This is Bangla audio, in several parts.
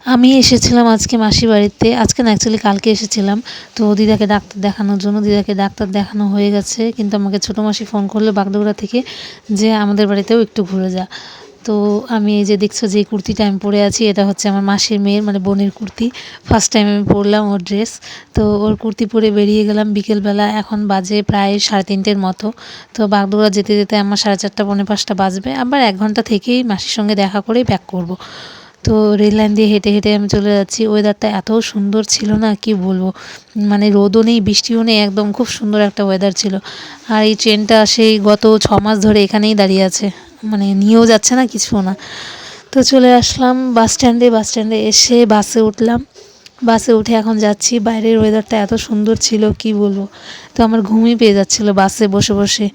আমি এসেছিলাম আজকে মাসির বাড়িতে। আজকে না, অ্যাকচুয়ালি কালকে এসেছিলাম। তো দিদাকে ডাক্তার দেখানোর জন্য। দিদাকে ডাক্তার দেখানো হয়ে গেছে। কিন্তু আমাকে ছোটো মাসি ফোন করলো বাগডোগরা থেকে যে আমাদের বাড়িতেও একটু ঘুরে যা। তো আমি এই যে দেখছো যে কুর্তিটা আমি পরে আছি, এটা হচ্ছে আমার মাসির মেয়ের মানে বোনের কুর্তি। ফার্স্ট টাইম আমি পরলাম ওর ড্রেস। তো ওর কুর্তি পরে বেরিয়ে গেলাম বিকেলবেলা। এখন বাজে প্রায় 3:30-র মতো। তো বাগডোগরা যেতে যেতে আমার 4:30 পৌনে 5টা বাজবে। আবার 1 ঘন্টা থেকেই মাসির সঙ্গে দেখা করেই ব্যাক করব। তো রেল লাইন দিয়ে হেঁটে হেঁটে আমি চলে যাচ্ছি। ওয়েদারটা এত সুন্দর ছিল না, কি বলবো। মানে রোদও নেই, বৃষ্টিও নেই, একদম খুব সুন্দর একটা ওয়েদার ছিল। আর এই ট্রেনটা সেই গত 6 মাস ধরে এখানেই দাঁড়িয়ে আছে, মানে নিয়েও যাচ্ছে না, কিছু না। তো চলে আসলাম বাস স্ট্যান্ডে। বাস স্ট্যান্ডে এসে বাসে উঠলাম। বাসে উঠে এখন যাচ্ছি। বাইরের ওয়েদারটা এত সুন্দর ছিল, কি বলবো। তো আমার ঘুমই পেয়ে যাচ্ছিল বাসে বসে বসে।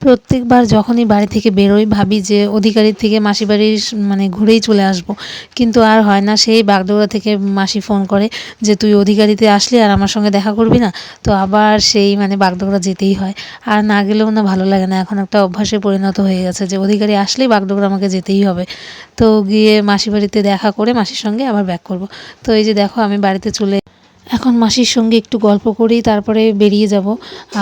প্রত্যেকবার যখনই বাড়ি থেকে বেরোই ভাবি যে অধিকারীর থেকে মাসি বাড়ির মানে ঘুরেই চলে আসব, কিন্তু আর হয় না। সেই বাগডোগরা থেকে মাসি ফোন করে যে তুই অধিকারীতে আসলি আর আমার সঙ্গে দেখা করবি না। তো আবার সেই মানে বাগডোগরা যেতেই হয়। আর না গেলেও না ভালো লাগে না, এখন একটা অভ্যাসে পরিণত হয়ে গেছে যে অধিকারী আসলেই বাগডোগরা আমাকে যেতেই হবে। তো গিয়ে মাসি বাড়িতে দেখা করে মাসির সঙ্গে আবার ব্যাক করব। তো এই যে দেখো আমি বাড়িতে চলে এখন মাসির সঙ্গে একটু গল্প করি, তারপরে বেরিয়ে যাব।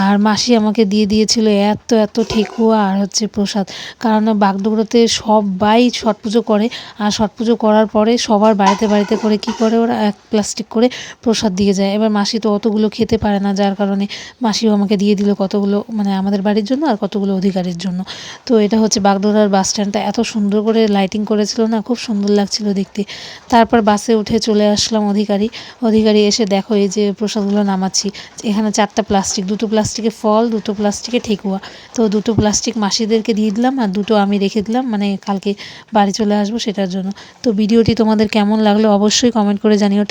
আর মাসি আমাকে দিয়ে দিয়েছিল এত এত ঠেকুয়া আর হচ্ছে প্রসাদ। কারণ বাগডোগরাতে সবাই ছট পুজো করে। আর ছট পুজো করার পরে সবার বাড়িতে বাড়িতে করে কি করে ওরা 1 প্লাস্টিক করে প্রসাদ দিয়ে যায়। এবার মাসি তো অতগুলো খেতে পারে না, যার কারণে মাসিও আমাকে দিয়ে দিল কতগুলো, মানে আমাদের বাড়ির জন্য আর কতগুলো অধিকারীর জন্য। তো এটা হচ্ছে বাগডোগরার বাস স্ট্যান্ডটা এত সুন্দর করে লাইটিং করেছিল না, খুব সুন্দর লাগছিল দেখতে। তারপর বাসে উঠে চলে আসলাম অধিকারী এসে দেখো এই যে প্রসাদগুলো নামাচ্ছি। এখানে 4টা প্লাস্টিক, 2টো প্লাস্টিকে ফল, 2টো প্লাস্টিকে ঠেকুয়া। তো 2টো প্লাস্টিক মাসিদেরকে দিয়ে দিলাম আর 2টো আমি রেখে দিলাম, মানে কালকে বাড়ি চলে আসবো সেটার জন্য। তো ভিডিওটি তোমাদের কেমন লাগলো অবশ্যই কমেন্ট করে জানিও।